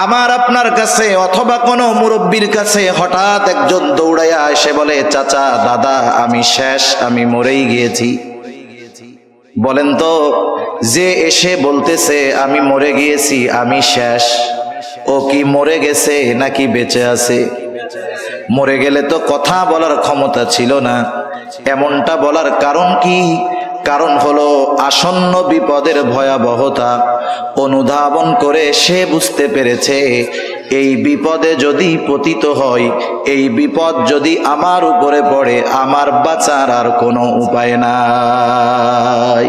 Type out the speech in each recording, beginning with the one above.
আমার আপনার কাছে অথবা কোনো মুরব্বীর কাছে হঠাৎ একজন দৌড়াইয়া এসে বলে, চাচা দাদা আমি শেষ, আমি মরেই গিয়েছি। বলেন তো, যে এসে বলতেছে আমি মরে গিয়েছি, আমি শেষ, ও কি মরে গেছে নাকি বেঁচে আছে? মরে গেলে তো কথা বলার ক্ষমতা ছিল না। এমনটা বলার কারণ কি? কারণ হলো আসন্ন বিপদের ভয়াবহতা অনুধাবন করে সে বুঝতে পেরেছে, এই বিপদে যদি পতিত হয়, এই বিপদ যদি আমার উপরে পড়ে, আমার বাঁচার আর কোনো উপায় নাই।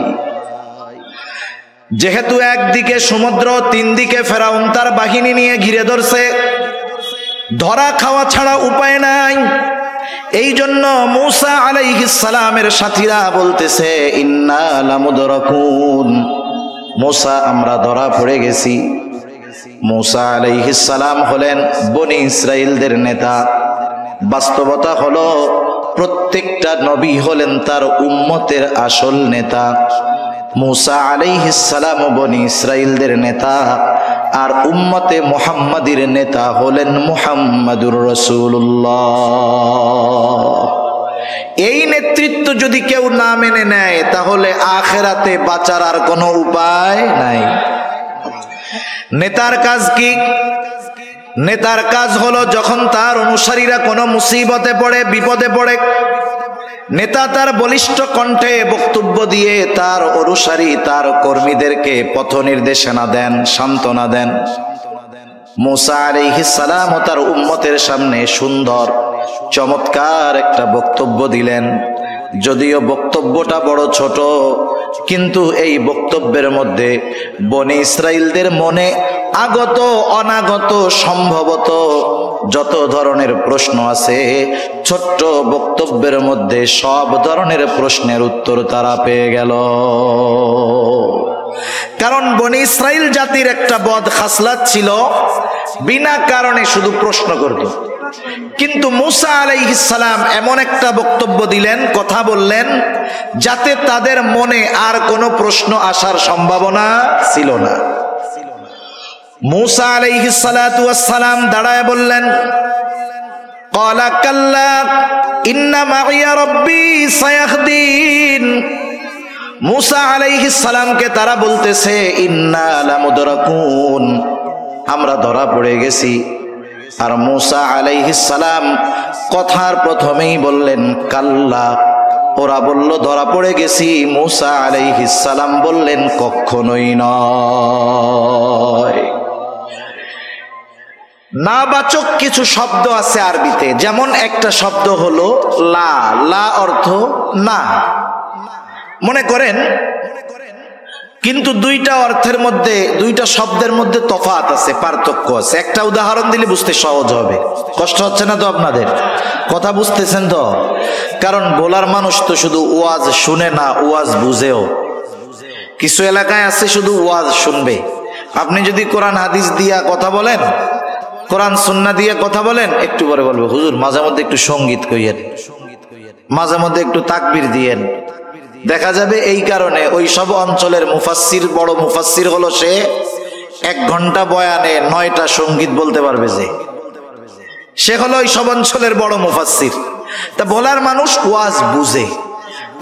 যেহেতু একদিকে সমুদ্র, তিন দিকে ফেরাউন তার বাহিনী নিয়ে ঘিরে ধরছে, ধরা খাওয়া ছাড়া উপায় নাই। এই জন্য মূসা আলাইহিস সালামের সাথীরা বলতেছে, ইন্না লামুদরাকুন, মূসা আমরা ধরা পড়ে গেছি। মূসা আলাইহিস সালাম হলেন বনি ইসরাইলদের নেতা। বাস্তবতা হলো প্রত্যেকটা নবী হলেন তার উম্মতের আসল নেতা। মূসা আলাইহিস সালাম বনি ইসরাইলদের নেতা, আর উম্মতে মুহাম্মাদির নেতা হলেন মুহাম্মাদুর রাসূলুল্লাহ। এই নেতৃত্ব যদি কেউ না মেনে নেয়, তাহলে আখিরাতে বাঁচার আর কোনো উপায় নাই। নেতার কাজ কি? নেতার কাজ হলো যখন তার অনুসারীরা কোনো মুসিবতে পড়ে, বিপদে পড়ে, নেতা তার বলিষ্ঠ কণ্ঠে বক্তব্য দিয়ে তার অনুসারী, তার কর্মীদেরকে পথ নির্দেশনা দেন, সান্ত্বনা দেন। মূসা আলাইহিস সালাম ও তার উম্মতের সামনে সুন্দর চমৎকার একটা বক্তব্য দিলেন। যদিও বক্তব্যটা বড় ছোট, কিন্তু এই বক্তব্যের মধ্যে বনি ইসরাইলদের মনে আগত অনাগত সম্ভবত যত ধরনের প্রশ্ন আছে, ছোট্ট বক্তব্যের মধ্যে সব ধরনের প্রশ্নের উত্তর তারা পেয়ে গেল। কারণ বনি ইসরাইল জাতির একটা বদ খাসলাত ছিল, বিনা কারণে শুধু প্রশ্ন করত। কিন্তু মূসা আলাইহিস সালাম এমন একটা বক্তব্য দিলেন, কথা বললেন, যাতে তাদের মনে আর কোনো প্রশ্ন আসার সম্ভাবনা ছিল না। মূসা আলাইহিস সালাতু ওয়াস সালাম দাঁড়ায় বললেন, ক্বালা কাল্লা ইন্না মাইয়া রাব্বী সায়াহদিন। মূসা আলাইহিস সালামকে তারা বলতেছে, ইন্না লামুদরাকুন, আমরা ধরা পড়ে গেছি। আর মূসা আলাইহিস সালাম কথার প্রথমেই বললেন কাল্লা। ওরা বলল ধরা পড়ে গেছি, মূসা আলাইহিস সালাম বললেন কখনোই নয়। না বাচক কিছু শব্দ আছে আরবিতে, যেমন একটা শব্দ হলো লা। লা অর্থ না, মনে করেন, কিন্তু দুইটা অর্থের মধ্যে, দুইটা শব্দের মধ্যে তফাৎ আছে, পার্থক্য আছে। একটা উদাহরণ দিলে বুঝতে সহজ হবে। কষ্ট হচ্ছে না তো আপনাদের? কথা বুঝতেছেন তো? কারণ বলার মানুষ তো শুধু ওয়াজ শুনে না, ওয়াজ বুঝেও। কিছু এলাকায় আছে শুধু ওয়াজ শুনবে। আপনি যদি কোরআন হাদিস দিয়া কথা বলেন, কোরআন সুন্নাহ দিয়ে কথা বলেন, একটু পরে বলবে হুজুর মাঝে মধ্যে একটু সঙ্গীত কইয়েন, মাঝে মধ্যে একটু তাকবীর দিয়েন। দেখা যাবে এই কারণে ওই সব অঞ্চলের মুফাসসির, বড় মুফাসসির হলো সে 1 ঘন্টা বয়ানে 9টা সঙ্গীত বলতে পারবে, যে সে হলো ওই সব অঞ্চলের বড় মুফাসসির। তা বলার মানুষ ওয়াজ বুঝে,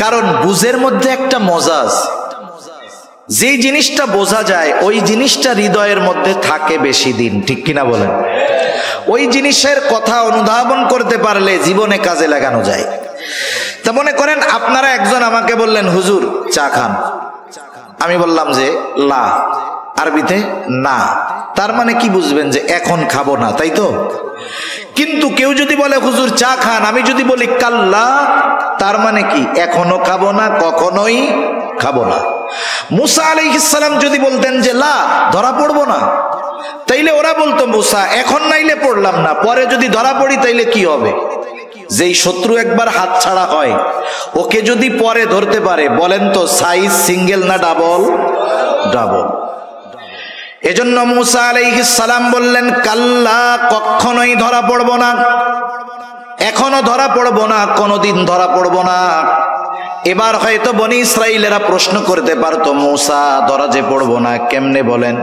কারণ বুঝের মধ্যে একটা মজা আছে। যেই জিনিসটা বোঝা যায় ওই জিনিসটা হৃদয়ের মধ্যে থাকে বেশি দিন, ঠিক কিনা বলেন? ওই জিনিসের কথা অনুধাবন করতে পারলে জীবনে কাজে লাগানো যায়। তা মনে করেন আপনারা একজন আমাকে বললেন হুজুর চা খান, আমি বললাম যে লা, আরবিতে না, তার মানে কি বুঝবেন? যে এখন খাবো না, তাই তো? কিন্তু কেউ যদি বলে হুজুর চা খান, আমি যদি বলি কাল্লা, তার মানে কি? এখনো খাবো না, কখনোই খাবো না। মূসা আলাইহিস সালাম যদি বলতেন যে লা, ধরা পড়বো না, তাইলে ওরা বলতো মূসা এখন নাইলে পড়লাম না, পরে যদি ধরা পড়ি তাইলে কি হবে? যেই শত্রু একবার হাত ছাড়া হয়, ওকে যদি পরে ধরতে পারে, বলেন তো সাইজ সিঙ্গেল না ডাবল? ডাবল। এজন্য মূসা আলাইহিস সালাম বললেন কাল্লা, কখনোই ধরা পড়বো না, এখনো ধরা পড়বো না, কোনোদিন ধরা পড়বো না। এবার হয়তো বনি ইসরাইলেরা প্রশ্ন করতে পারতো, মূসা ধরা যে পড়বো না কেমনে বলেন?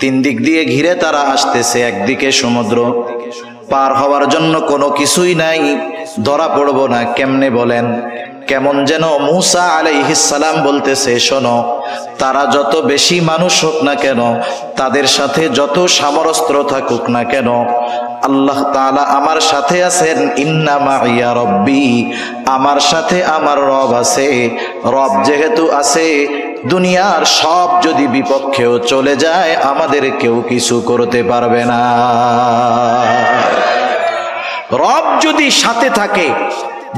তিন দিক দিয়ে ঘিরে তারা আসতেছে, একদিকে সমুদ্র, পার হওয়ার জন্য কোনো কিছুই নাই, ধরা পড়বো না কেমনে বলেন? কেমন যেন মূসা আলাইহিস সালাম বলতেছে, শোনো, তারা যত বেশি মানুষ হোক না কেন, তাদের সাথে যত সামরস্ত্র থাকুক না কেন, আল্লাহ তাআলা আমার সাথে আছেন। ইন্না মাইয়া রব্বি, আমার সাথে আমার রব আছে। রব যেহেতু আছে, দুনিয়ার সব যদি বিপক্ষেও চলে যায়, আমাদের কেউ কিছু করতে পারবে না। রব যদি সাথে থাকে,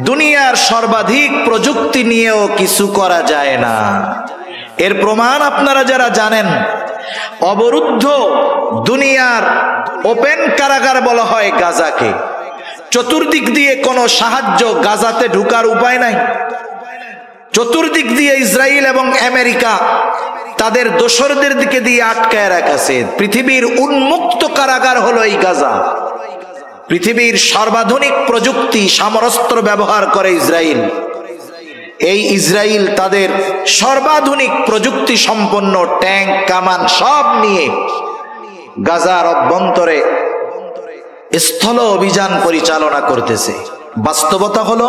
দুনিয়ার সর্বাধিক প্রযুক্তি নিয়েও কিছু করা যায় না। এর প্রমাণ আপনারা যারা জানেন, অবরুদ্ধ দুনিয়ার ওপেন কারাগার বলা হয় গাজাকে। চতুর্দিক দিয়ে কোনো সাহায্য গাজাতে ঢুকার উপায় নাই। চতুর্দিক দিয়ে ইসরায়েল এবং আমেরিকা তাদের দোসরদের দিকে দিয়ে আটকায় রাখছে। পৃথিবীর উন্মুক্ত কারাগার হলো এই গাজা। পৃথিবীর সর্বাধুনিক প্রযুক্তি সমরাস্ত্র ব্যবহার করে ইসরায়েল। এই ইসরায়েল তাদের সর্বাধুনিক প্রযুক্তি সম্পন্ন ট্যাঙ্ক, কামান সব নিয়ে গাজার অভ্যন্তরে স্থল অভিযান পরিচালনা করতেছে। বাস্তবতা হলো,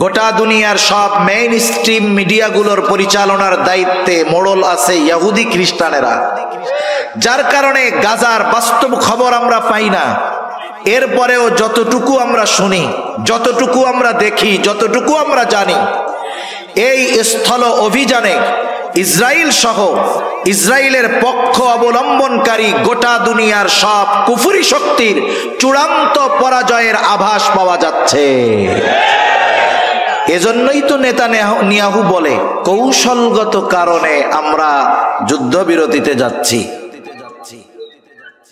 গোটা দুনিয়ার সব মেইন স্ট্রিম মিডিয়াগুলোর পরিচালনার দায়িত্বে মোড়ল আছে ইহুদি খ্রিস্টানেরা, যার কারণে গাজার বাস্তব খবর আমরা পাই না। এরপরেও যতটুকু আমরা শুনি, যতটুকু আমরা দেখি, যতটুকু আমরা জানি, এই স্থল অভিযানে ইসরায়েল সহ ইসরায়েলের পক্ষ অবলম্বনকারী গোটা দুনিয়ার সব কুফরি শক্তির চূড়ান্ত পরাজয়ের আভাস পাওয়া যাচ্ছে। এজন্যই তো নেতানিয়াহু বলে, কৌশলগত কারণে আমরা যুদ্ধবিরতিতে যাচ্ছি।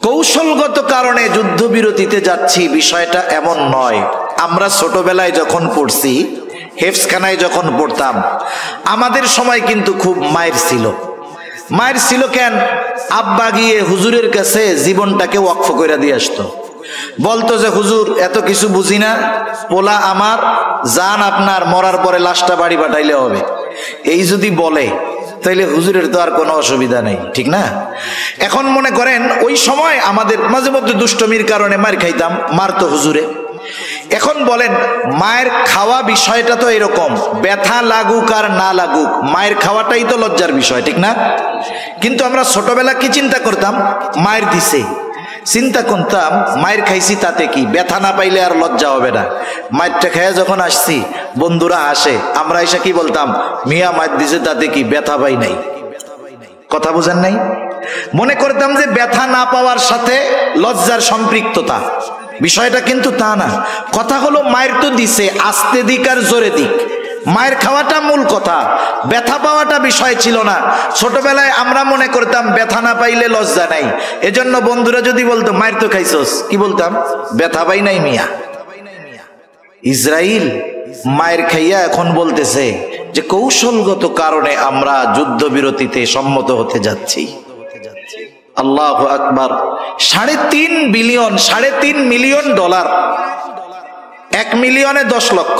কৌশলগত কারণে যুদ্ধবিরতিতে যাচ্ছি, বিষয়টা এমন নয়। আমরা ছোটবেলায় যখন পড়ছি, হেফজখানায় যখন পড়তাম, আমাদের সময় কিন্তু খুব মায়ের ছিল। মায়ের ছিল কেন? আব্বা গিয়ে হুজুরের কাছে জীবনটাকে ওয়াকফ করে দিয়ে আসতো। বলতো যে, হুজুর এত কিছু বুঝি না, পোলা আমার, জান আপনার, মরার পরে লাশটা বাড়ি পাঠাইলে হবে। এই যদি বলে, তাইলে হুজুরের তো আর কোনো অসুবিধা নেই, ঠিক না? এখন মনে করেন, ওই সময় আমাদের মাঝে মধ্যে দুষ্টমির কারণে মার খাইতাম, মারতো হুজুরে। এখন বলেন, মায়ের খাওয়া বিষয়টা তো এরকম, ব্যথা লাগুক আর না লাগুক, মায়ের খাওয়াটাই তো লজ্জার বিষয়, ঠিক না? কিন্তু আমরা ছোটবেলা কি চিন্তা করতাম? মায়ের দিছে, চিন্তা করতাম মায়ের খাইছি তাতে কি, ব্যথা না পাইলে আর লজ্জা হবে না। মায়েরটা খেয়ে যখন আসছি, বন্ধুরা আসে, আমরা এসে কি বলতাম? মিয়া মায়ের দিছে তাতে কি, ব্যথা পাই নাই। কথা বুঝেন নাই? মনে করতাম যে ব্যথা না পাওয়ার সাথে লজ্জার সম্পৃক্ততা। বিষয়টা কিন্তু তা না। কথা হলো, মায়ের তো দিছে, আস্তে দিক আর জোরে দিক, মায়ের খাওয়াটা মূল কথা, ব্যথা পাওয়াটা বিষয় ছিল না। ছোটবেলায় আমরা মনে করতাম ব্যথা না পাইলে লজ্জা নাই। এজন্য বন্ধুরা যদি বলতো মায়ের তো খাইছস, কি বলতাম? ব্যথা পাই নাই মিয়া। ইসরায়েল মায়ের খাইয়া এখন বলতেছে যে কৌশলগত কারণে আমরা যুদ্ধবিরতিতে সম্মত হতে যাচ্ছি। আল্লাহু আকবার। 3.5 বিলিয়ন, $3.5 মিলিয়ন, 1 মিলিয়নে 10 লক্ষ,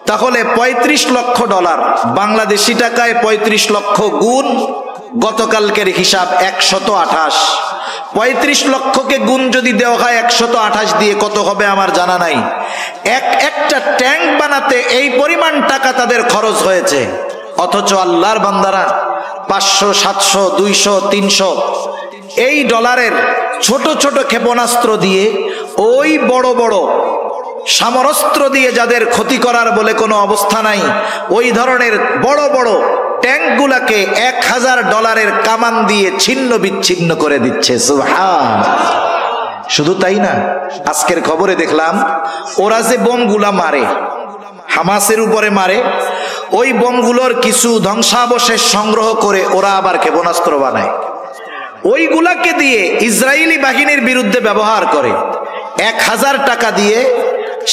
তাহলে $35 লক্ষ, বাংলাদেশি টাকায় 35 লক্ষ গুণ গতকালকের হিসাব 128। 35 লক্ষকে গুণ যদি দেওয়া হয় 128 দিয়ে, কত হবে আমার জানা নাই। একটা ট্যাঙ্ক বানাতে এই পরিমাণ টাকা তাদের খরচ হয়েছে। অথচ আল্লাহর বান্দারা 500, 700, 200, 300 এই ডলারের ছোট ছোট ক্ষেপণাস্ত্র দিয়ে, ওই বড় বড় সমরাস্ত্র দিয়ে যাদের ক্ষতি করার বলে কোনো অবস্থা নাই, ওই ধরনের বড় বড় ট্যাঙ্কগুলাকে $1000 কামান দিয়ে ছিন্ন বিচ্ছিন্ন করে দিচ্ছে। সুবহানাল্লাহ। শুধু তাই না, আজকের খবরে দেখলাম ওরা যে বোমগুলা মারে, হামাসের উপরে মারে, ওই বোমগুলোর কিছু ধ্বংসাবশেষ সংগ্রহ করে ওরা আবার ক্ষেপণাস্ত্র বানায়। ওইগুলাকে দিয়ে ইসরায়েলি বাহিনীর বিরুদ্ধে ব্যবহার করে। 1000 টাকা দিয়ে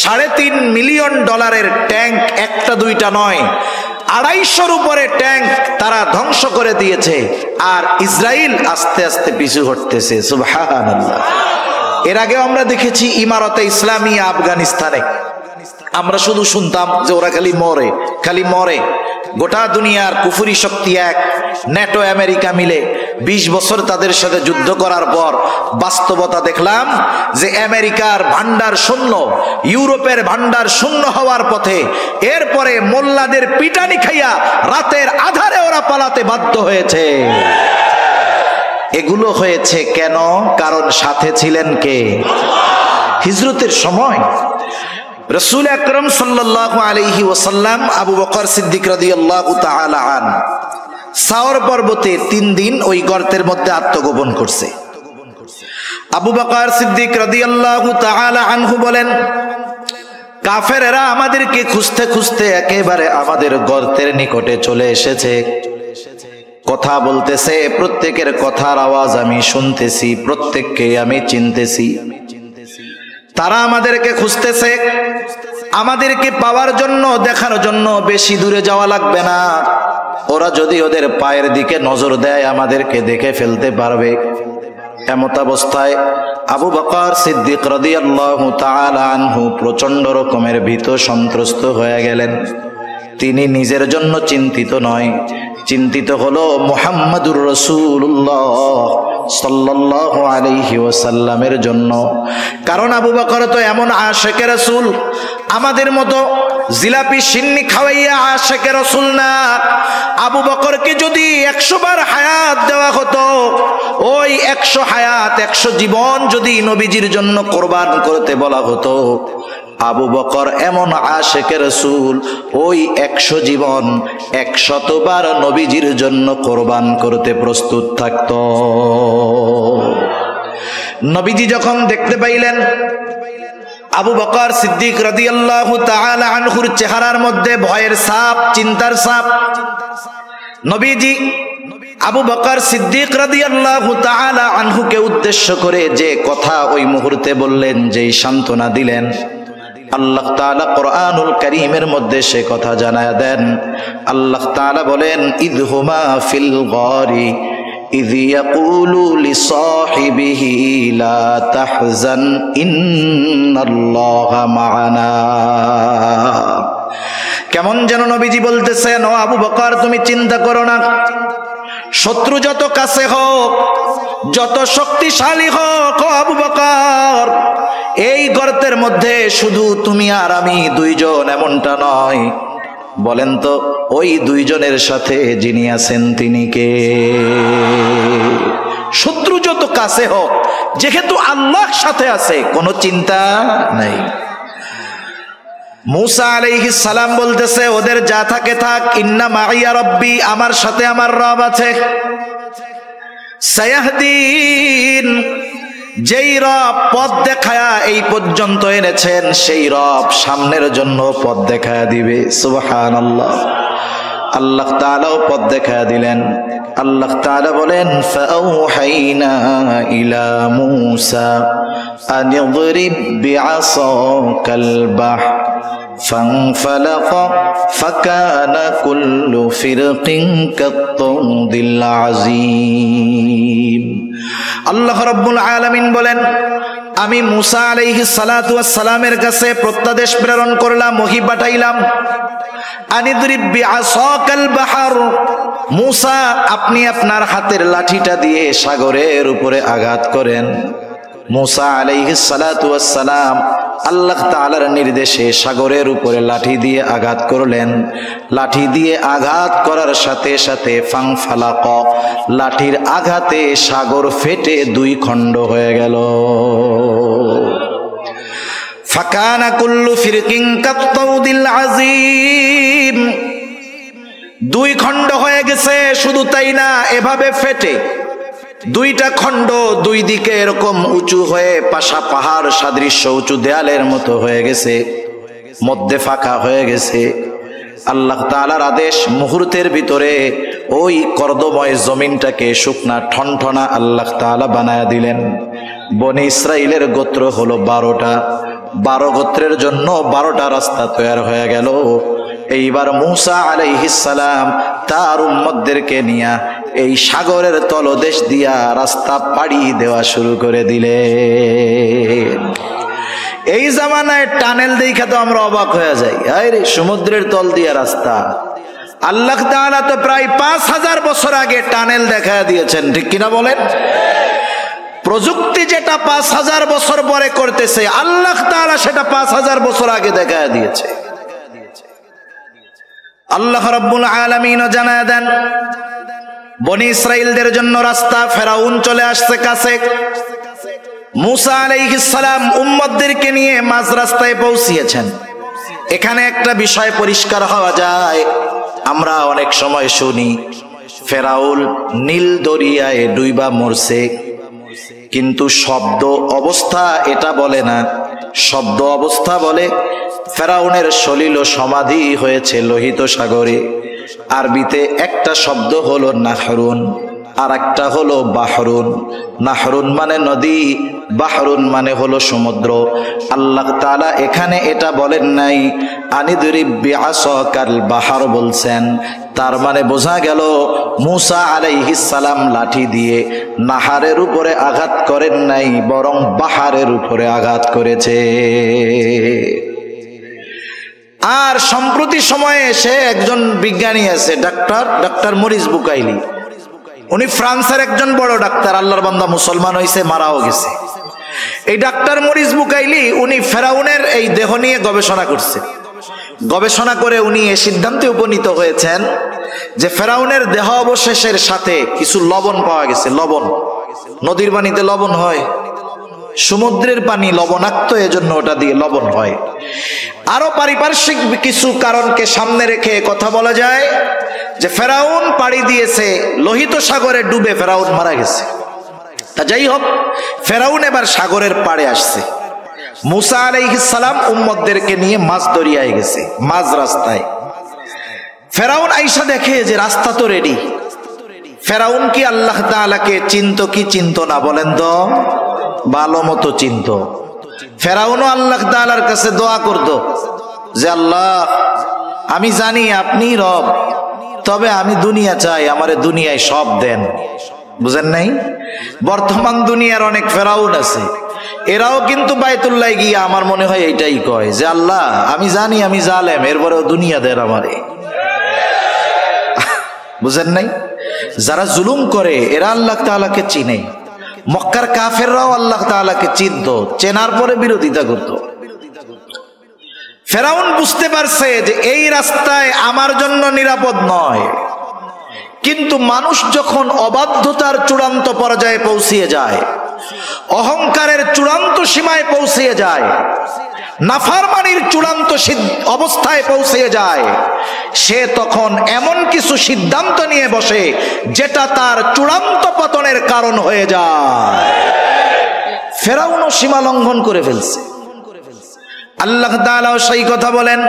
$3.5 মিলিয়ন ট্যাঙ্ক, একটা দুইটা নয়, 250-র উপরে ট্যাঙ্ক তারা ধ্বংস করে দিয়েছে। আর ইসরায়েল আস্তে আস্তে পিছু হটতেছে। সুবহানাল্লাহ। এর আগে আমরা দেখেছি ইমারতে ইসলামিয়া আফগানিস্তানে আমরা শুধু শুনতাম যে ওরা খালি মরে। গোটা দুনিয়ার কুফরি শক্তি এক, ন্যাটো আমেরিকা মিলে 20 বছর তাদের সাথে যুদ্ধ করার পর বাস্তবতা দেখলাম যে আমেরিকার ভান্ডার শূন্য, ইউরোপের ভান্ডার শূন্য হওয়ার পথে। এরপরে মোল্লাদের পিটানি খাইয়া রাতের আধারে ওরা পালাতে বাধ্য হয়েছে। এগুলো হয়েছে কেন? কারণ সাথে ছিলেন কে? হিজরতের সময় রাসূল আকরাম সাল্লাল্লাহু আলাইহি ওয়াসাল্লাম আবু বকর সিদ্দিক রাদিয়াল্লাহু তাআলা আন সাওর পর্বতে 3 দিন ওই গর্তের মধ্যে আত্মগোপন করছে। আবু বকর সিদ্দিক রাদিয়াল্লাহু তাআলা আনহু বলেন, কাফেরেরা আমাদেরকে খুঁজতে খুঁজতে একেবারে আমাদের গর্তের নিকটে চলে এসেছে। কথা বলতেছে, প্রত্যেকের কথার আওয়াজ আমি শুনতেছি, প্রত্যেককে আমি চিনতেছি। তারা আমাদেরকে খুঁজতেছে, আমাদেরকে পাওয়ার জন্য, দেখার জন্য বেশি দূরে যাওয়া লাগবে না। ওরা যদি ওদের পায়ের দিকে নজর দেয় আমাদেরকে দেখে ফেলতে পারবে। এমত অবস্থায় আবু বকর সিদ্দিক রাদিয়াল্লাহু তাআলা আনহু প্রচন্ড রকমের ভীত সন্ত্রস্ত হয়ে গেলেন। তিনি নিজের জন্য চিন্তিত নয়, চিন্তিত হলো মুহাম্মাদুর রাসূলুল্লাহ সাল্লাল্লাহু আলাইহি ওয়াসাল্লামের জন্য। কারণ আবু বকর তো এমন আশিকে রাসূল, আমাদের মতো জিলাপি সিন্নি খাওয়াইয়া আশিকে রাসূল না। আবু বকরকে যদি 100 বার হায়াত দেওয়া হতো, ওই 100 হায়াত 100 জীবন যদি নবীজির জন্য কোরবান করতে বলা হতো, আবু বকর এমন আশিকে রাসূল, ওই 100 জীবন 100 বার নবীজির জন্য কোরবান করতে প্রস্তুত থাকত। নবীজি যখন দেখতে পাইলেন আবু বকর সিদ্দিক রাদিয়াল্লাহু তাআলা আনহুর চেহারার মধ্যে ভয়ের ছাপ, চিন্তার ছাপ, নবীজি আবু বকর সিদ্দিক রাদিয়াল্লাহু তাআলা আনহুকে উদ্দেশ্য করে যে কথা ওই মুহূর্তে বললেন, যেই সান্ত্বনা দিলেন, আল্লাহ তাআলা কোরআনুল কারীমের মধ্যে সে কথা জানায়া দেন। আল্লাহ তাআলা বলেন, ইযহুমা ফিল গারি ইয ইয়াকুলু লিসাহিবিহি লা তাহজান ইন্নাল্লাহা মা'ানা। কেমন যেন নবীজি বলতেছেন, ও আবু বকর তুমি চিন্তা করো না, শত্রু যত কাছে হোক, যত শক্তিশালী হোক, ও আবু বকর এই গর্তের মধ্যে শুধু তুমি আর আমি 2 জন, এমনটা নয়। বলেন তো ওই 2 জনের সাথে যিনি আছেন তিনি কে? শত্রু যত কাছে হোক, যেহেতু আল্লাহ সাথে আছে, কোনো চিন্তা নাই। মুসা আলাইহিস সালাম বলতেছে, ওদের যা থাকে থাক, ইন্না মাইয়া রব্বি, আমার সাথে আমার রব আছে। সায়াহদিন, যেই রব পথ দেখায়া এই পর্যন্ত এনেছেন, সেই রব সামনের জন্য পথ দেখায়া দিবে। সুবহানাল্লাহ। আল্লাহ তাআলাও পথ দেখায়া দিলেন। আল্লাহ তাআলা বলেন, ফাআওহাইনা ইলা মূসা আন ইদরিব বিআসাকাল বাহর ফানফালাকা ফাকানা কুল্লু ফিরকিন কাত-তাউদিল আযীম। আল্লাহ রাব্বুল আলামিন বলেন, আমি মুসা আলাইহিস সালাতু ওয়াস সালামের কাছে প্রত্যাদেশ প্রেরণ করলাম, ওহী পাঠাইলাম। আনিদরিব বিআসাকাল বাহর, মুসা আপনি আপনার হাতের লাঠিটা দিয়ে সাগরের উপরে আঘাত করেন। মুসা আলাইহিস সালাতু ওয়াস সালাম আল্লাহ তাআলার নির্দেশে সাগরের উপরে লাঠি দিয়ে আঘাত করলেন। লাঠি দিয়ে আঘাত করার সাথে সাথে ফাংফালাক, লাঠির আঘাতে সাগর ফেটে 2 খণ্ড হয়ে গেল। ফাকানা কুল্লু ফিরকিন কাত-তাউদিল আযীম, 2 খণ্ড হয়ে গেছে। শুধু তাই না, এভাবে ফেটে 2টা খণ্ড 2 দিকে এরকম উঁচু হয়ে পাশা পাহাড় সাদৃশ্য উঁচু দেয়ালের মতো হয়ে গেছে, মধ্যে ফাঁকা হয়ে গেছে। আল্লাহ তাআলার আদেশ, মুহূর্তের ভিতরে ওই কর্দময় জমিনটাকে শুকনা ঠনঠনা আল্লাহ তাআলা বানায়া দিলেন। বনি ইসরাইলের গোত্র হলো 12টা, 12 গোত্রের জন্য 12টা রাস্তা তৈরি হয়ে গেল। এইবার মুসা আলাইহিস সালাম তার উম্মতদেরকে নিয়ে এই সাগরের তলদেশ দিয়া রাস্তা পাড়ি দেওয়া শুরু করে দিলেন। এই জামানায় টানেল দেখা তো আমরা অবাক হয়ে যাই, আরে সমুদ্রের তল দিয়ে রাস্তা। আল্লাহ তাআলা তো প্রায় 5000 বছর আগে টানেল দেখা দিয়েছেন, ঠিক কিনা বলেন? প্রযুক্তি যেটা 5000 বছর পরে করতেছে, আল্লাহ তাআলা সেটা 5000 বছর আগে দেখা দিয়েছে। আল্লাহ রাব্বুল আলামিন জানায় দেন, বনি ইসরাইলদের জন্য রাস্তা, ফেরাউন চলে আসছে কাছে। মুসা আলাইহিস সালাম উম্মতদেরকে নিয়ে মাঝ রাস্তায় পৌঁছিয়েছেন। এখানে একটা বিষয় পরিষ্কার হওয়া যায়, আমরা অনেক সময় শুনি ফেরাউন নীল দরিয়ায় ডুইবা মরছে, কিন্তু শব্দ অবস্থা এটা বলে না। শব্দ অবস্থা বলে ফেরাউনের সলিল সমাধি হয়েছে লোহিত সাগরে। আরবিতে একটা শব্দ হলো নাহরুন, আর একটা হলো বাহরুন। নাহরুন মানে নদী, বাহরুন মানে হলো সমুদ্র। আল্লাহ তাআলা এখানে এটা বলেন নাই আনিদরিব বিআসাকাল বাহর বলছেন। তার মানে বোঝা গেল মুসা আলাইহিস সালাম লাঠি দিয়ে নাহারের উপরে আঘাত করেন নাই, বরং বাহারের উপরে আঘাত করেছে। আর সম্প্রতি সময়ে এসে একজন বিজ্ঞানী আছে, ডাক্তার মরিস বুকাইলি। উনি ফ্রান্সের একজন বড় ডাক্তার, আল্লাহর বান্দা, মুসলমান হয়েছে, মারাও গেছে। এই ডাক্তার মরিস বুকাইলি উনি ফেরাউনের এই দেহ নিয়ে গবেষণা করছে। গবেষণা করে উনি এই সিদ্ধান্তে উপনীত হয়েছেন যে ফেরাউনের দেহ অবশেষের সাথে কিছু লবণ পাওয়া গেছে। লবণ, নদীর পানিতে লবণ হয়, সমুদ্রের পানি লবণাক্ত, এজন্য ওটা দিয়ে লবণ হয়। আরো পারিপার্শ্বিক কিছু কারণকে সামনে রেখে কথা বলা যায় যে ফেরাউন পাড়ি দিয়েছে লোহিত সাগরে, ডুবে ফেরাউন মারা গেছে। তা যাই হোক, ফেরাউন এবার সাগরের পাড়ে আসছে। মুসা আলাইহিস সালাম উম্মতদেরকে নিয়ে মাঝ দরিয়ায় গেছে, মাঝ রাস্তায়। ফেরাউন আইসা দেখে যে রাস্তা তো রেডি। ফেরাউন কি আল্লাহ তাআলাকে চিনতো কি চিনতো না বলেন তো? ভালো মতো চিনতো। ফেরাউনও আল্লাহ তাআলার কাছে দোয়া করতো যে আল্লাহ, আমি জানি আপনি রব, তবে আমি দুনিয়া চাই, আমারে দুনিয়ায় সব দেন। বুঝেন নাই? বর্তমান দুনিয়ার অনেক ফেরাউন আছে, এরাও কিন্তু বায়তুল্লাহ গিয়ে আমার মনে হয় এইটাই কয় যে আল্লাহ, আমি জানি আমি জালেম, এরপরেও দুনিয়া দেন আমারে। বুঝেন নাই? যারা জুলুম করে এরা আল্লাহ তাআলাকে চিনে। মক্কার কাফেররাও আল্লাহ তাআলাকে চিনত, চেনার পরে বিরোধিতা করত। ফেরাউন বুঝতে পারছে যে এই রাস্তায় আমার জন্য নিরাপদ নয়। কিন্তু মানুষ যখন অবাধ্যতার চূড়ান্ত পর্যায়ে পৌঁছিয়ে যায়, অহংকারের চূড়ান্ত সীমায় পৌঁছিয়ে যায়, নাফরমানির চূড়ান্ত অবস্থায় পৌঁছিয়ে যায়, সে তখন এমন কিছু সিদ্ধান্ত নিয়ে বসে যেটা তার চূড়ান্ত পতনের কারণ হয়ে যায়। ফেরাউনও সীমা লঙ্ঘন করে ফেলছে। আল্লাহ তাআলা সেই কথা বলেন,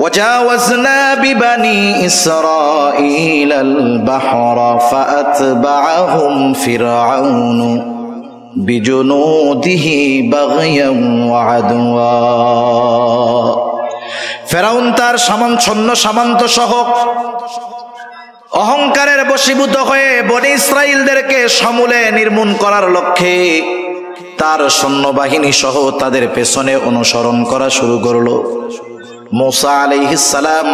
وجاوزنا ببني إسرائيل البحر فأتبعهم فرعون بجنوده بغيا وعدوا। ফেরাউন তার সৈন্য সামন্ত সহ অহংকারের বশীভূত হয়ে বনি ইসরাইলদেরকে সমূলে নির্মূল করার লক্ষ্যে তার সৈন্যবাহিনী সহ তাদের পেছনে অনুসরণ করা শুরু করলো। মুসা আলাইহিস সালাম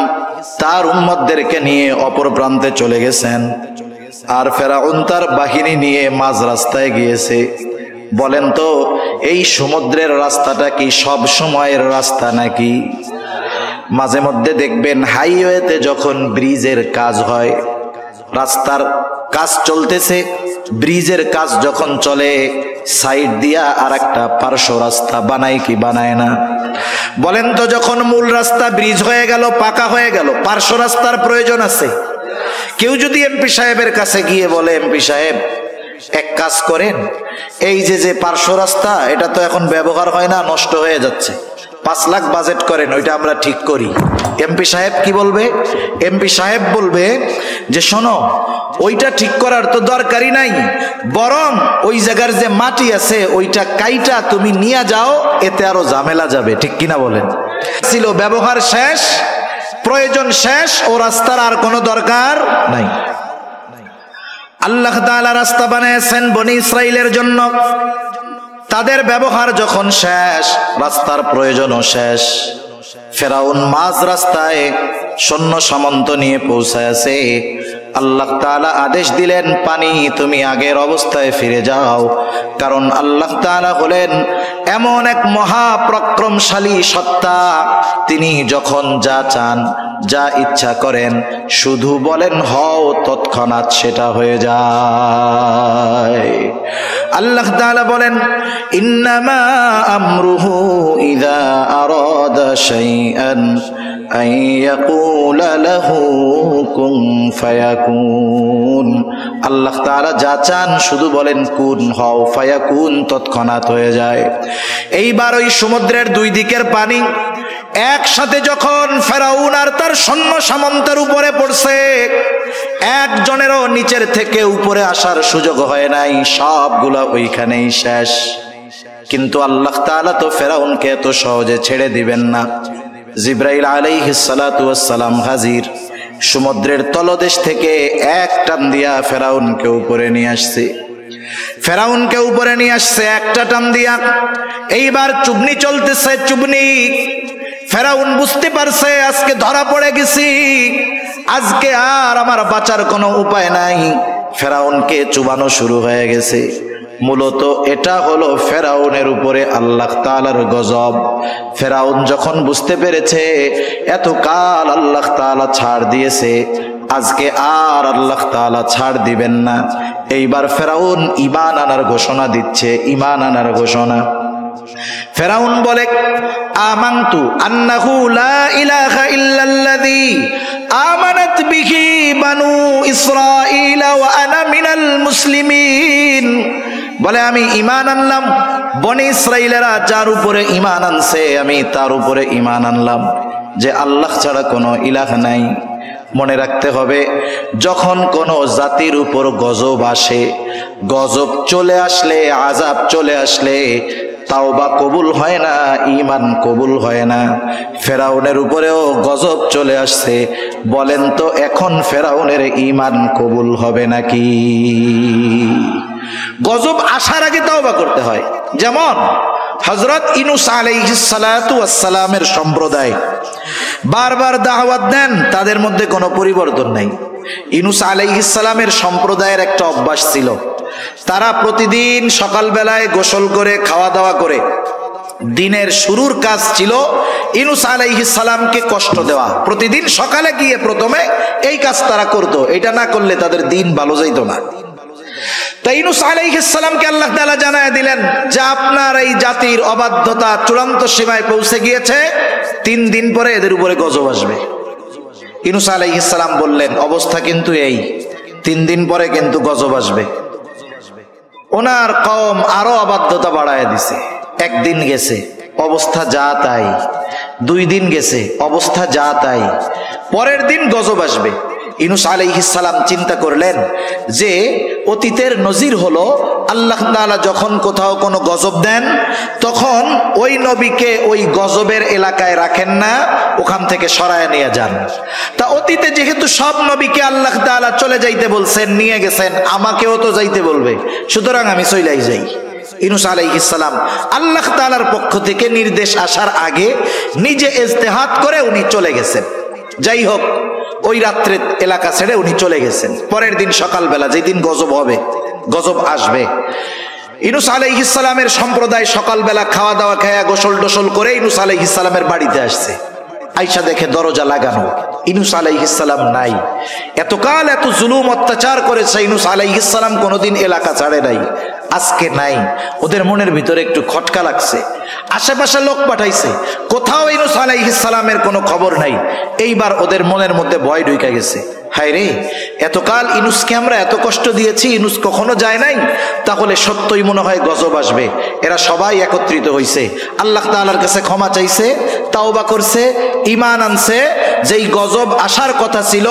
তার উম্মতদেরকে নিয়ে অপর প্রান্তে চলে গেছেন, আর ফেরাউন তার বাহিনী নিয়ে মাঝ রাস্তায় গিয়েছে। বলেন তো, এই সমুদ্রের রাস্তাটা কি সব সময়ের রাস্তা নাকি? মাঝে মধ্যে দেখবেন হাইওয়েতে যখন ব্রিজের কাজ হয়, রাস্তার কাজ চলতেছে, ব্রিজের কাজ যখন চলে, সাইড দিয়া আর একটা পার্শ্ব রাস্তা বানায় কি বানায় না? বলেন তো, যখন মূল রাস্তা ব্রিজ হয়ে গেল, পাকা হয়ে গেল, পার্শ্ব রাস্তার প্রয়োজন আছে? কেউ যদি এমপি সাহেবের কাছে গিয়ে বলে, এমপি সাহেব এক কাজ করেন, এই যে পার্শ্ব রাস্তা এটা তো এখন ব্যবহার হয় না, নষ্ট হয়ে যাচ্ছে, 5 লাখ বাজেট করেন, ওইটা আমরা ঠিক করি। এমপি সাহেব কি বলবে? এমপি সাহেব বলবে যে শোনো, ওইটা ঠিক করার তো দরকারই নাই, বরং ওই জায়গার যে মাটি আছে ওইটা কাইটা তুমি নিয়ে যাও, এতে আরো ঝামেলা যাবে। ঠিক কিনা বলেন? ছিল ব্যবহার শেষ, প্রয়োজন শেষ, ও রাস্তার আর কোনো দরকার নাই। আল্লাহ তাআলা রাস্তা বানিয়েছেন বনি ইসরাইলের জন্য। তাদের ব্যবহার যখন শেষ, রাস্তার প্রয়োজনও শেষ, ফেরাউন মাঝ রাস্তায় সৈন্য সামন্ত নিয়ে পৌঁছায়ছে। আল্লাহ তাআলা আদেশ দিলেন, পানি তুমি আগের অবস্থায় ফিরে যাও। কারণ আল্লাহ তাআলা হলেন এমন এক মহাপরাক্রমশালী সত্তা, তিনি যখন যা চান, যা ইচ্ছা করেন, শুধু বলেন হও, তৎক্ষণাৎ সেটা হয়ে যায়। আল্লাহ তাআলা বলেন, ইন্নামা আমরুহু ইযা আরাদা শাইআন আন ইয়াকুলা লাহু কুন ফায়াকুন। আল্লাহ তাআলা যা চান শুধু বলেন কুন হও, ফায়াকুন তৎক্ষণাৎ হয়ে যায়। এইবার ওই সমুদ্রের দুই দিকের পানি একসাথে যখন ফেরাউন আর তার সৈন্য সামন্তের উপরে পড়ছে, একজনেরও নিচের থেকে উপরে আসার সুযোগ হয় নাই, সবগুলা ওইখানেই শেষ। কিন্তু আল্লাহ তাআলা তো ফেরাউনকে এত সহজে ছেড়ে দিবেন না। জিবরাইল আলাইহিস সালাতু ওয়াস সালাম হাজির, সমুদ্রের তলদেশ থেকে এক টান দিয়া ফেরাউনকে উপরে নিয়ে আসছে। ফেরাউনকে উপরে নিয়ে আসছে একটা টান দিয়া। এইবার চুবনি চলতেছে, চুবনি। ফেরাউন বুঝতে পারছে আজকে ধরা পড়ে গেছি, আজকে আর আমার বাঁচার কোনো উপায় নাই। ফেরাউনকে চুবানো শুরু হয়ে গেছে। মূলত এটা হলো ফেরাউনের উপরে আল্লাহ তাআলার গজব। ফেরাউন যখন বুঝতে পেরেছে এতকাল আল্লাহ তাআলা ছাড় দিয়েছে, আজকে আর আল্লাহ তাআলা ছাড় দিবেন না, এইবার ফেরাউন ঈমান আনার ঘোষণা দিচ্ছে, ঈমান আনার ঘোষণা। ফেরাউন বলে, আমানতু আন্নাহু লা ইলাহা ইল্লাল্লাযী আমানাত বিহি বানু ইসরাঈল ওয়া আনা মিনাল মুসলিমিন। বলে আমি ঈমান আনলাম, বনি ইসরাঈলেরা যার উপরে ঈমান আনছে আমি তার উপরে ঈমান আনলাম, যে আল্লাহ ছাড়া কোনো ইলাহ নাই। মনে রাখতে হবে, যখন কোনো জাতির উপর গজব আসে, গজব চলে আসলে, আযাব চলে আসলে তাওবা কবুল হয় না, ঈমান কবুল হয় না। ফেরাউনের উপরেও গজব চলে আসছে, বলেন তো এখন ফেরাউনের ঈমান কবুল হবে নাকি? গজব আসার আগে তাওবা করতে হয়। যেমন হযরত ইউনূস আলাইহিস সালাতু ওয়াস সালামের সম্প্রদায় বারবার দাওয়াত দেন, তাদের মধ্যে কোনো পরিবর্তন নাই। ইউনূস আলাইহিস সালামের সম্প্রদায়ের একটা অভ্যাস ছিল, তারা প্রতিদিন সকালবেলায় গোসল করে খাওয়া দাওয়া করে দিনের শুরুর কাজ ছিল ইউনূস আলাইহিস সালামকে কষ্ট দেওয়া। প্রতিদিন সকালে গিয়ে প্রথমে এই কাজ তারা করত, এটা না করলে তাদের দিন ভালো যাইত না। তাই ইউনূস আলাইহিস সালামকে আল্লাহ তাআলা জানায় দিলেন যে আপনার এই জাতির অবাধ্যতা চূড়ান্ত সীমায় পৌঁছে গিয়েছে, 3 দিন পরে এদের উপরে গজব আসবে। ইউনূস আলাইহিস সালাম বললেন, অবস্থা কিন্তু এই, 3 দিন পরে কিন্তু গজব আসবে। ওনার কওম আরো অবাধ্যতা বাড়ায় দিছে। 1 দিন গেছে, অবস্থা যা তাই। 2 দিন গেছে, অবস্থা যা তাই। পরের দিন গজব আসবে। ইউনূস আলাইহিস সালাম চিন্তা করলেন যে অতীতের নজির হলো আল্লাহ তাআলা যখন কোথাও কোনো গজব দেন তখন ওই নবীকে ওই গজবের এলাকায় রাখেন না, ওখান থেকে সরায় নিয়ে যান। তা অতীতে যেহেতু সব নবীকে আল্লাহ তাআলা চলে যাইতে বলছেন, নিয়ে গেছেন, আমাকেও তো যাইতে বলবে, সুতরাং আমি চলেই যাই। ইউনূস আলাইহিস সালাম আল্লাহ তাআলার পক্ষ থেকে নির্দেশ আসার আগে নিজে ইজতিহাদ করে উনি চলে গেছেন। যাই হোক, ওই রাত্রে এলাকা ছেড়ে উনি চলে গেছেন। পরের দিন সকালবেলা, যেদিন গজব হবে, গজব আসবে, ইউনূস আলাইহিস সালামের সম্প্রদায় সকালবেলা খাওয়া দাওয়া খায়া গোসল টোসল করে ইউনূস আলাইহিস সালামের বাড়িতে আসছে। আইসা দেখে দরজা লাগানো, ইউনূস আলাইহিস সালাম নাই। এতকাল এত জুলুম অত্যাচার করেছে ইউনূস আলাইহিস সালাম, কোনোদিন এলাকা ছাড়ে নাই, আজকে নাই। ওদের মনের ভিতরে একটু খটকা লাগছে। আশেপাশে লোক পাঠাইছে, কোথাও ইউনূস আলাইহিস সালামের কোনো খবর নাই। এইবার ওদের মনের মধ্যে ভয় ঢুকে গেছে, হায় রে, এতকাল ইউনূসকে আমরা এত কষ্ট দিয়েছি, ইউনূস কখনো যায় নাই, তাহলে সত্যই মনে হয় গজব আসবে। এরা সবাই একত্রিত হইছে, আল্লাহ তাআলার কাছে ক্ষমা চাইছে, তাওবা করছে, ঈমান আনছে। যেই গজব আসার কথা ছিল,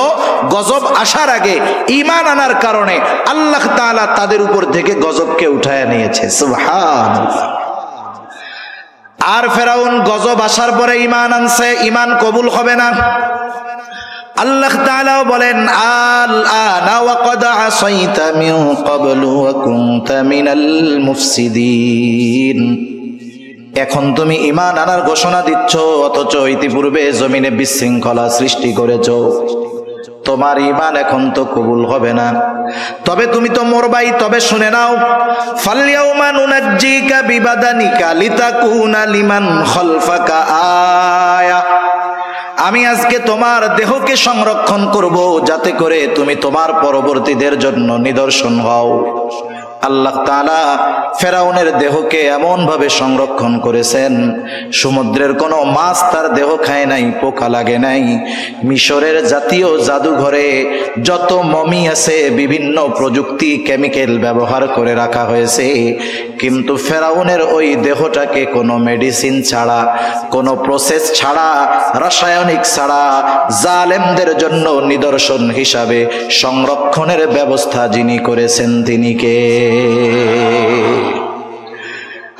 গজব আসার আগে ঈমান আনার কারণে আল্লাহ তাআলা তাদের উপর থেকে গজবকে উঠায় নিয়েছে। সুবহানাল্লাহ। আর ফেরাউন গজব আসার পরে ঈমান আনছে, ঈমান কবুল হবে না। আল্লাহ তাআলা বলেন আল আনা ওয়া ক্বাদ আসাইতা মিন ক্বাবলু ওয়া কুনতা মিনাল মুফসিদিন। এখন তুমি ঈমান আনার ঘোষণা দিচ্ছ, অথচ ইতিপূর্বে জমিনে বিশৃঙ্খলা সৃষ্টি করেছ। তোমার ঈমান এখন তো কবুল হবে না, তবে তুমি তো মরবাই। তবে শুনে নাও, ফালইয়াউমা নুনাজ্জিকা বিবাদানিকা লিতাকুনা লিমান খালফাকা আয়া। আমি আজকে তোমার দেহকে সংরক্ষণ করব, যাতে করে তুমি তোমার পরবর্তীদের জন্য নিদর্শন হও। আল্লাহ তাআলা ফেরাউনের দেহকে এমন ভাবে সংরক্ষণ করেছেন, সমুদ্রের কোনো মাছ তার দেহ খায় নাই, পোকা লাগে নাই। মিশরের জাতীয় জাদুঘরে যত মমি আছে বিভিন্ন প্রযুক্তি কেমিক্যাল ব্যবহার করে রাখা হয়েছে, কিন্তু ফেরাউনের ওই দেহটাকে কোনো মেডিসিন ছাড়া, কোনো প্রসেস ছাড়া, রাসায়নিক ছাড়া জালেমদের জন্য নিদর্শন হিসাবে সংরক্ষণের ব্যবস্থা যিনি করেছেন তিনি কে?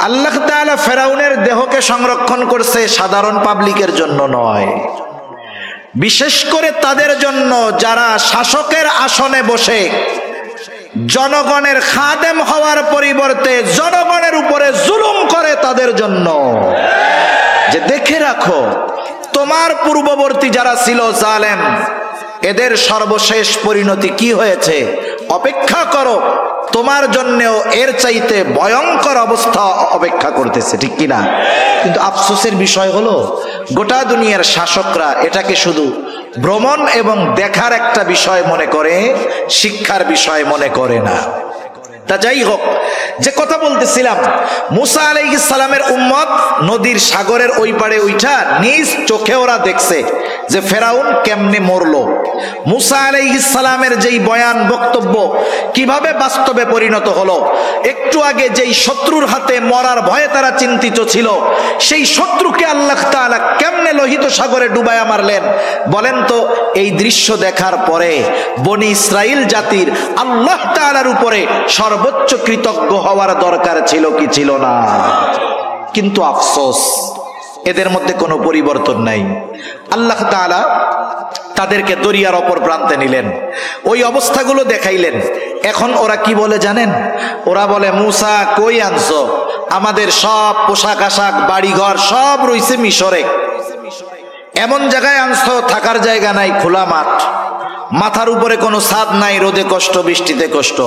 আল্লাহ তাআলা ফেরাউনের দেহকে সংরক্ষণ করছে, সাধারণ পাবলিকের জন্য নয়, বিশেষ করে তাদের জন্য যারা শাসকের আসনে বসে জনগণের খাদেম হওয়ার পরিবর্তে জনগণের উপরে জুলুম করে তাদের জন্য। যে দেখে রাখো, তোমার পূর্ববর্তী যারা ছিল জালেম, এদের সর্বশেষ পরিণতি কি হয়েছে, অপেক্ষা করো, তোমার জন্যও এর চাইতে ভয়ঙ্কর অবস্থা অপেক্ষা করতেছে, ঠিক কিনা? কিন্তু আফসোসের বিষয় হলো, গোটা দুনিয়ার শাসকরা এটাকে শুধু ভ্রমণ এবং দেখার একটা বিষয় মনে করে, শিক্ষার বিষয় মনে করে না। তা যাই হোক, যে কথা বলতেছিলাম, মুসা আলাইহিস সালামের উম্মত নদীর সাগরের ওই পারে উঠা নিজ চোখে ওরা দেখছে যে ফেরাউন কেমনে মরলো। মুসা আলাইহিস সালামের যেই বয়ান বক্তব্য কিভাবে বাস্তবে পরিণত হলো, একটু আগে যেই শত্রুর হাতে মরার ভয়ে তারা চিন্তিত ছিল, সেই শত্রুকে আল্লাহ তাআলা কেমনে লোহিত সাগরে ডুবায়া মারলেন বলেন তো। এই দৃশ্য দেখার পরে বনি ইসরাইল জাতির আল্লাহ তাআলার উপরে সর্বোচ্চ কৃতজ্ঞ হওয়ার দরকার ছিল কি ছিল না? কিন্তু আফসোস, এদের মধ্যে কোনো পরিবর্তন নাই। আল্লাহ তাআলা তাদেরকে দরিয়ার অপর প্রান্তে নিলেন, ওই অবস্থাগুলো দেখাইলেন। এখন ওরা কি বলে জানেন? ওরা বলে, মুসা কই আনছো? আমাদের সব পোশাক আশাক বাড়িঘর সব রইছে মিশরে, এমন জায়গায় আনছো থাকার জায়গা নাই, খোলা মাঠ, মাথার উপরে কোনো ছাদ নাই, রোদে কষ্ট বৃষ্টিতে কষ্ট,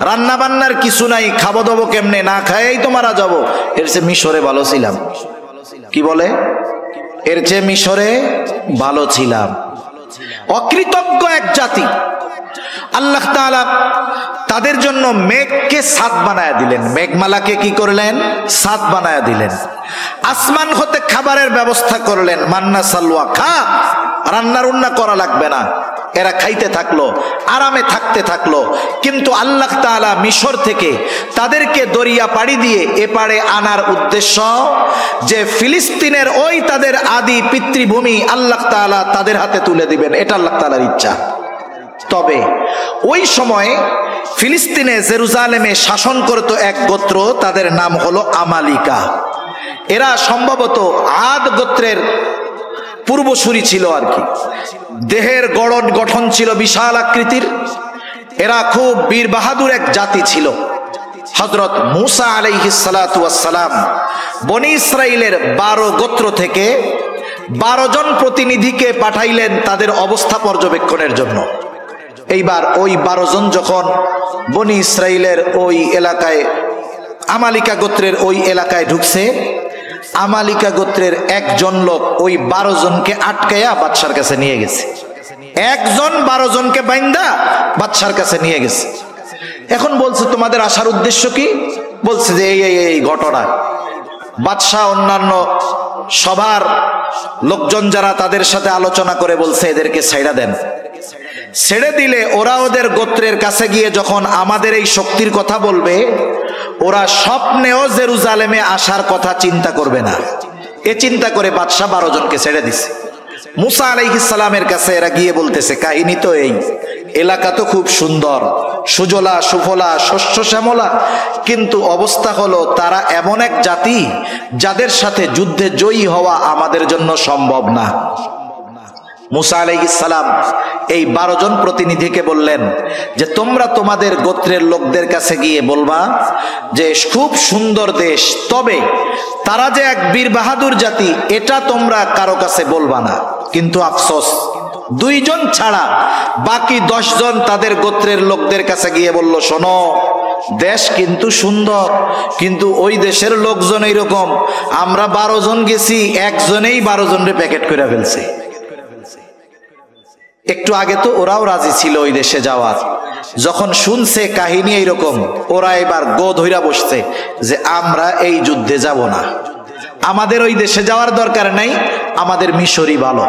রান্না বান্নার কিছু নাই, খাবো দাবো কেমনে, না খাইয়াই তো মারা যাবো। এর চেয়ে মিশরে ভালো ছিলাম। কি বলে? এর চেয়ে মিশরে ভালো ছিলাম। অকৃতজ্ঞ এক জাতি। আল্লাহ তাআলা তাদের জন্য মেঘকে ছাদ বানায়া দিলেন, মেঘমালাকে কি করলেন? ছাদ বানায়া দিলেন। আসমান হতে খাবারের ব্যবস্থা করলেন, মান্না সালওয়া, খা, রান্না রুন্না করা লাগবে না। এরা খাইতে থাকলো, আরামে থাকতে থাকলো। কিন্তু আল্লাহ তাআলা মিশর থেকে তাদেরকে দরিয়া পাড়ি দিয়ে এপারে আনার উদ্দেশ্য যে ফিলিস্তিনের ওই তাদের আদি পিতৃভূমি আল্লাহ তাআলা তাদের হাতে তুলে দিবেন, এটা আল্লাহ তাআলার ইচ্ছা। তবে ওই সময় ফিলিস্তিনে জেরুজালেমে শাসন করত এক গোত্র, তাদের নাম হলো আমালিকা। এরা সম্ভবত আদ গোত্রের পূর্বসূরি ছিল আর কি। দেহের গঠন ছিল বিশাল আকৃতির। এরা খুব বীর বাহাদুর এক জাতি ছিল। হযরত মুসা আলাইহিস সালাতু ওয়াস সালাম বনি ইসরাইলের 12 গোত্র থেকে 12 জন প্রতিনিধিকে পাঠাইলেন তাদের অবস্থা পর্যবেক্ষণের জন্য। এইবার ওই 12 জন যখন বনি ইসরাইলের ওই এলাকায়, আমালিকা গোত্রের ওই এলাকায় ঢুকছে, আমালিকা গোত্রের একজন লোক ওই 12 জনকে আটকায়া বাদশার কাছে নিয়ে গেছে। একজন 12 জনকে বাইন্দা বাদশার কাছে নিয়ে গেছে। এখন বলছে, তোমাদের আসার উদ্দেশ্য কি? বলছে যে এই ঘটনা। বাদশাহ অন্যান্য সবার লোকজন যারা, তাদের সাথে আলোচনা করে বলছে এদেরকে ছাইড়া দেন। ছেড়ে দিলে ওরা ওদের গোত্রের কাছে গিয়ে যখন আমাদের এই শক্তির কথা বলবে, ওরা স্বপ্নেও জেরুজালেমে আসার কথা চিন্তা করবে না। এ চিন্তা করে বাদশাহ 12 জনকে ছেড়ে দিছে। মুসা আলাইহিস সালামের কাছে এরা গিয়ে বলতেছে, কাহিনী তো এই, এলাকা তো খুব সুন্দর, সুজলা সুফলা, শস্য শ্যামলা, কিন্তু অবস্থা হলো তারা এমন এক জাতি যাদের সাথে যুদ্ধে জয়ী হওয়া আমাদের জন্য সম্ভব না। মুসা আলাইহিস সালাম এই 12 জন প্রতিনিধিকে বললেন যে তোমরা তোমাদের গোত্রের লোকদের কাছে গিয়ে বলবা যে খুব সুন্দর দেশ, তবে তারা যে এক বীর বাহাদুর জাতি এটা তোমরা কারো কাছে বলবা না। কিন্তু আফসোস 2 জন ছাড়া বাকি 10 জন তাদের গোত্রের লোকদের কাছে গিয়ে বলল, শোনো, দেশ কিন্তু সুন্দর, কিন্তু ওই দেশের লোকজন এইরকম, আমরা 12 জন গেছি, একজনেই 12 জনের প্যাকেট করে ফেলছে। একটু আগে তো ওরাও রাজি ছিল ওই দেশে যাওয়ার, যখন শুনছে কাহিনী এইরকম, ওরা এবার গো ধইরা বসছে যে আমরা এই যুদ্ধে যাব না, আমাদের ওই দেশে যাওয়ার দরকার নাই, আমাদের মিশরই ভালো।